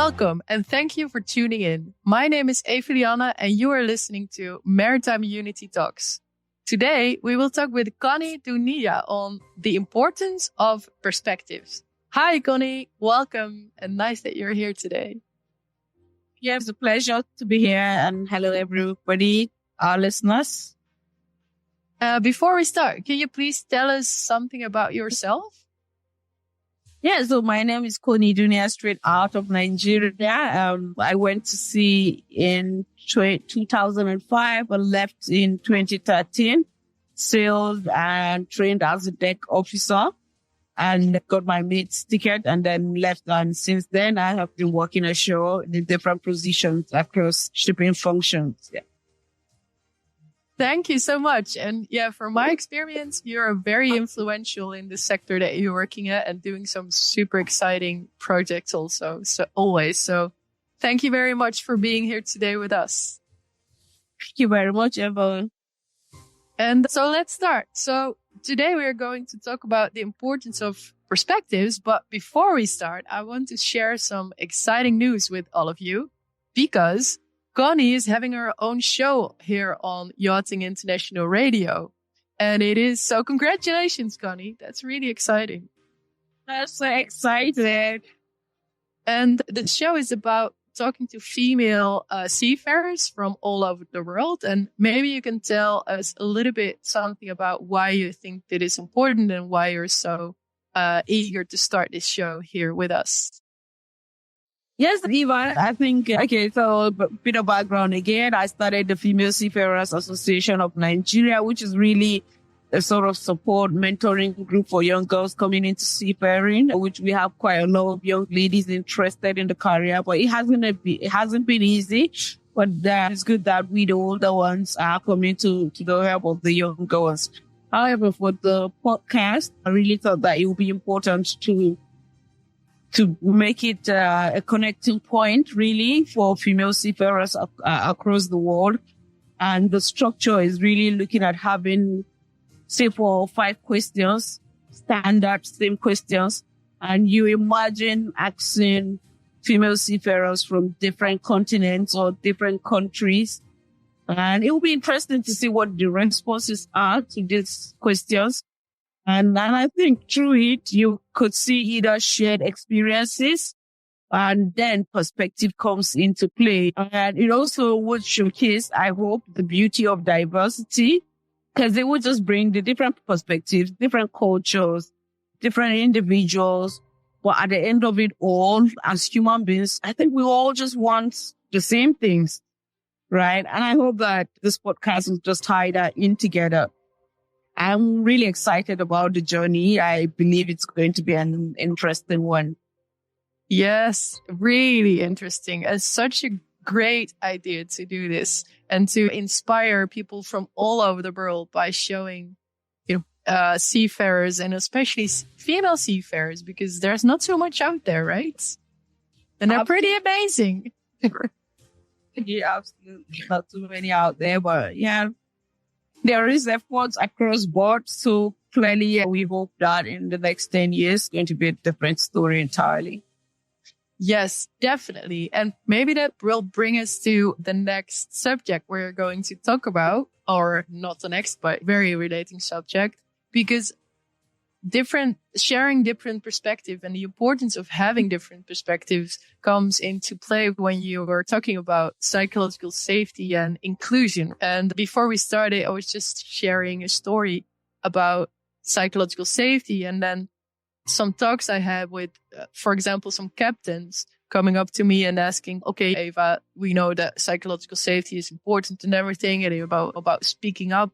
Welcome and thank you for tuning in. My name is Eveliana and you are listening to Maritime Unity Talks. Today, we will talk with Koni on the importance of perspectives. Hi, Koni. Welcome and nice that you're here today. Yeah, it's a pleasure to be here and hello, everybody, our listeners. Before we start, can you please tell us something about yourself? Yeah, so my name is Koni, straight out of Nigeria. I went to sea in 2005 and left in 2013, sailed and trained as a deck officer and got my mate's ticket and then left. And since then, I have been working ashore in different positions across shipping functions. Yeah. Thank you so much. And yeah, from my experience, you're very influential in the sector that you're working at and doing some super exciting projects also. So always. So thank you very much for being here today with us. Thank you very much, Evelyn. And so let's start. So today we're going to talk about the importance of perspectives. But before we start, I want to share some exciting news with all of you because Koni is having her own show here on Yachting International Radio. And it is, so congratulations, Koni. That's really exciting. I'm so excited. And the show is about talking to female seafarers from all over the world. And maybe you can tell us a little bit something about why you think that is important and why you're so eager to start this show here with us. Yes, Eva, I think, okay, so a bit of background again. I started the Female Seafarers Association of Nigeria, which is really a sort of support mentoring group for young girls coming into seafaring, which we have quite a lot of young ladies interested in the career, but it hasn't been easy. But it's good that we, the older ones, are coming to the help of the young girls. However, for the podcast, I really thought that it would be important to make it a connecting point, really, for female seafarers across the world. And the structure is really looking at having, say, 4 or 5 questions, standard, same questions. And you imagine asking female seafarers from different continents or different countries. And it will be interesting to see what the responses are to these questions. And I think through it, you could see either shared experiences and then perspective comes into play. And it also would showcase, I hope, the beauty of diversity because it would just bring the different perspectives, different cultures, different individuals. But at the end of it all, as human beings, I think we all just want the same things, right? And I hope that this podcast will just tie that in together. I'm really excited about the journey. I believe it's going to be an interesting one. Yes, really interesting. And such a great idea to do this and to inspire people from all over the world by showing, seafarers and especially female seafarers, because there's not so much out there, right? And they're pretty amazing. Yeah, absolutely. Not too many out there, but yeah. There is efforts across board. So clearly, we hope that in the next 10 years, it's going to be a different story entirely. Yes, definitely. And maybe that will bring us to the next subject we're going to talk about, or not the next, but very relating subject, because sharing different perspective and the importance of having different perspectives comes into play when you are talking about psychological safety and inclusion. And before we started, I was just sharing a story about psychological safety. And then some talks I had with, for example, some captains coming up to me and asking, okay, Eva, we know that psychological safety is important and everything and about speaking up,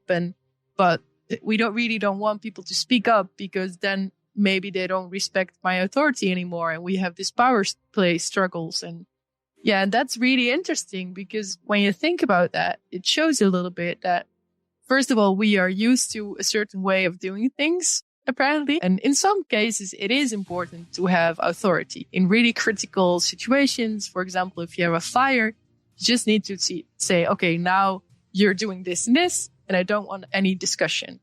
but we don't want people to speak up because then maybe they don't respect my authority anymore. And we have this power play struggles. And yeah, and that's really interesting because when you think about that, it shows a little bit that, first of all, we are used to a certain way of doing things, apparently. And in some cases, it is important to have authority in really critical situations. For example, if you have a fire, you just need to say, okay, now you're doing this and this, and I don't want any discussion.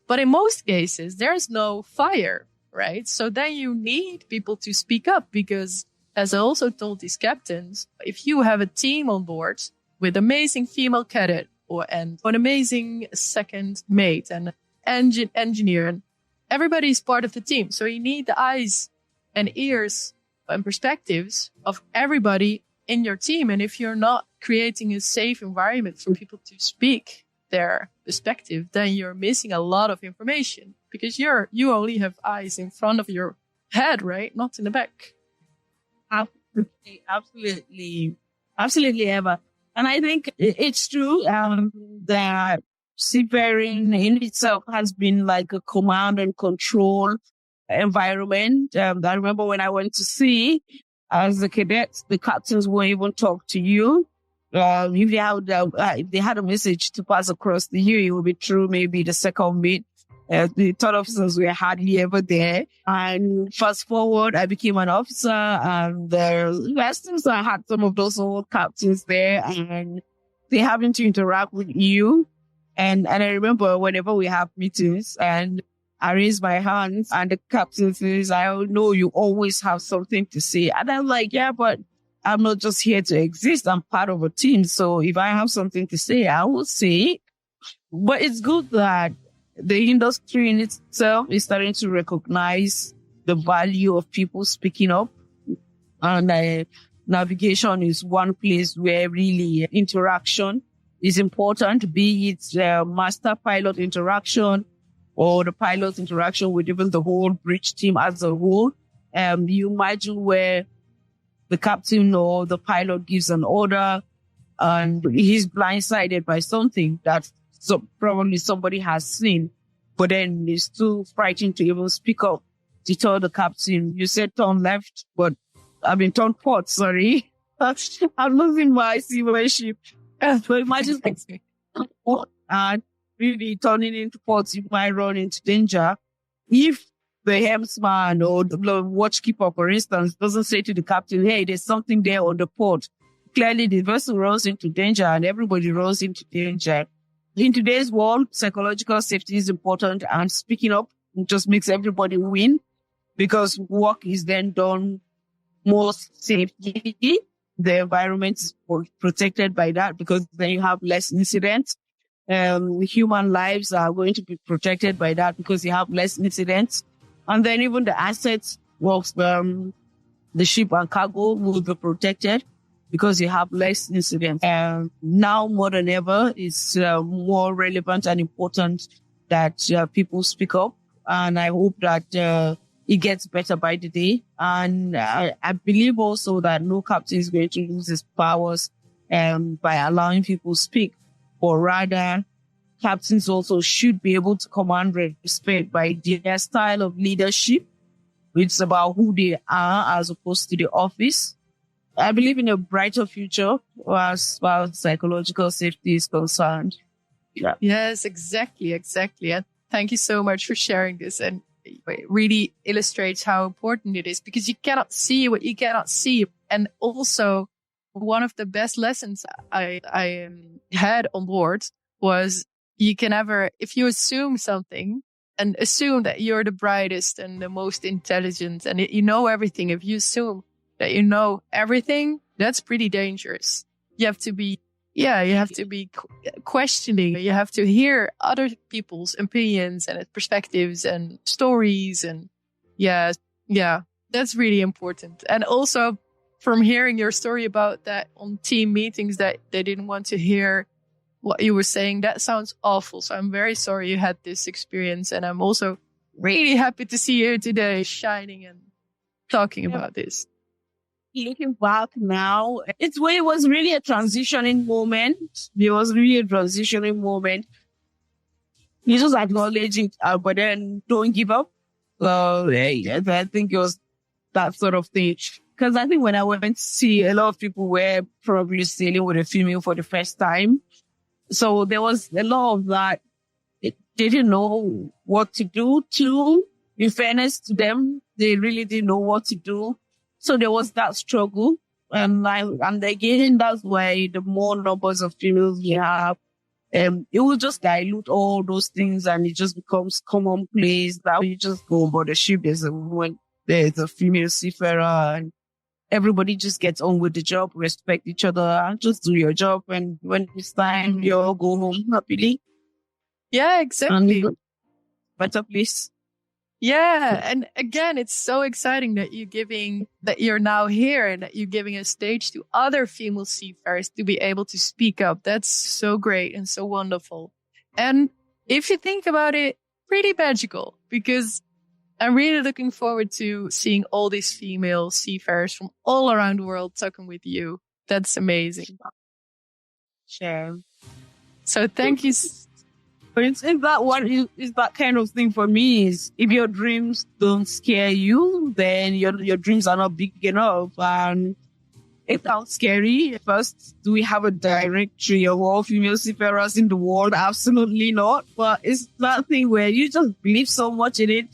But in most cases, there's no fire, right? So then you need people to speak up because as I also told these captains, if you have a team on board with amazing female cadet and an amazing second mate and engineer, and everybody is part of the team. So you need the eyes and ears and perspectives of everybody in your team. And if you're not creating a safe environment for people to speak their perspective, then you're missing a lot of information because you only have eyes in front of your head, right? Not in the back. Absolutely, Eva. And I think it's true that seafaring in itself has been like a command and control environment. I remember when I went to sea as a cadet, the captains won't even talk to you. If you have they had a message to pass across to you, it would be through maybe the second mate. The third officers were hardly ever there. And fast forward, I became an officer, and since I had some of those old captains there, and they having to interact with you. And I remember whenever we have meetings, and I raise my hands, and the captain says, "I know you always have something to say." And I'm like, "Yeah, but I'm not just here to exist. I'm part of a team. So if I have something to say, I will say it." But it's good that the industry in itself is starting to recognize the value of people speaking up. And navigation is one place where really interaction is important, be it master pilot interaction or the pilot interaction with even the whole bridge team as a whole. You imagine where the captain or the pilot gives an order and he's blindsided by something that probably somebody has seen, but then it's too frightened to even speak up to tell the captain, "You said turn left, but I've been turned port, sorry." I'm losing my seamanship. So imagine and really turning into port, you might run into danger. If the helmsman or the watchkeeper, for instance, doesn't say to the captain, "Hey, there's something there on the port," clearly the vessel runs into danger and everybody runs into danger. In today's world, psychological safety is important, and speaking up just makes everybody win because work is then done more safely. The environment is protected by that because then you have less incidents. Human lives are going to be protected by that because you have less incidents. And then even the assets of the ship and cargo will be protected because you have less incidents. Now more than ever, it's more relevant and important that people speak up. And I hope that it gets better by the day. And I believe also that no captain is going to lose his powers by allowing people to speak, but rather captains also should be able to command respect by their style of leadership. It's about who they are as opposed to the office. I believe in a brighter future as far as psychological safety is concerned. Yeah. Yes, exactly. And thank you so much for sharing this. And it really illustrates how important it is because you cannot see what you cannot see. And also, one of the best lessons I had on board was you can never, if you assume something and assume that you're the brightest and the most intelligent and you know everything, if you assume that you know everything, that's pretty dangerous. You have to be questioning. You have to hear other people's opinions and perspectives and stories. And yeah, that's really important. And also from hearing your story about that on team meetings that they didn't want to hear what you were saying, that sounds awful. So I'm very sorry you had this experience. And I'm also really happy to see you today shining and talking about this. Looking back now, it was really a transitioning moment. It was really a transitioning moment. You just acknowledge it, but then don't give up. I think it was that sort of thing. Because I think when I went to see, a lot of people were probably sailing with a female for the first time. So there was a lot of that. They didn't know what to do too. In fairness to them, they really didn't know what to do. So there was that struggle. And again, that's why the more numbers of females we have, it will just dilute all those things and it just becomes commonplace that you just go about the ship. There's a female seafarer everybody just gets on with the job, respect each other, and just do your job. And when it's time, you all go home happily. Yeah, exactly. And better place. Yeah. And again, it's so exciting that you're now here and that you're giving a stage to other female seafarers to be able to speak up. That's so great and so wonderful. And if you think about it, pretty magical, because I'm really looking forward to seeing all these female seafarers from all around the world talking with you. That's amazing. Sure. So thank you. But it's that kind of thing for me is if your dreams don't scare you, then your dreams are not big enough. And it sounds scary. First, do we have a directory of all female seafarers in the world? Absolutely not. But it's that thing where you just believe so much in it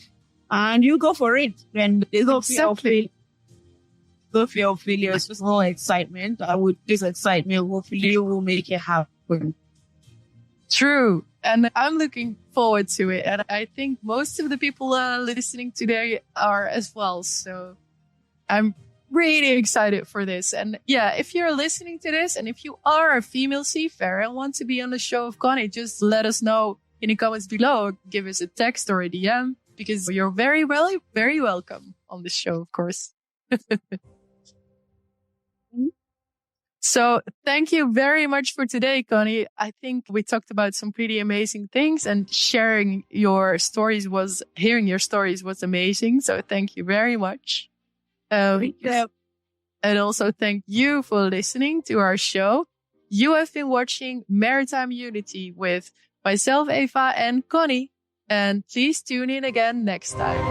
and you go for it. And there's no fear of failure. No fear of failure. It's just all excitement. And with this excitement, hopefully you will make it happen. True. And I'm looking forward to it. And I think most of the people listening today are as well. So I'm really excited for this. And yeah, if you're listening to this and if you are a female seafarer and want to be on the show of Koni, just let us know in the comments below. Or give us a text or a DM, because you're very welcome on the show, of course. So thank you very much for today, Koni. I think we talked about some pretty amazing things, and hearing your stories was amazing. So thank you very much. And also thank you for listening to our show. You have been watching Maritime Unity with myself, Eva, and Koni. And please tune in again next time.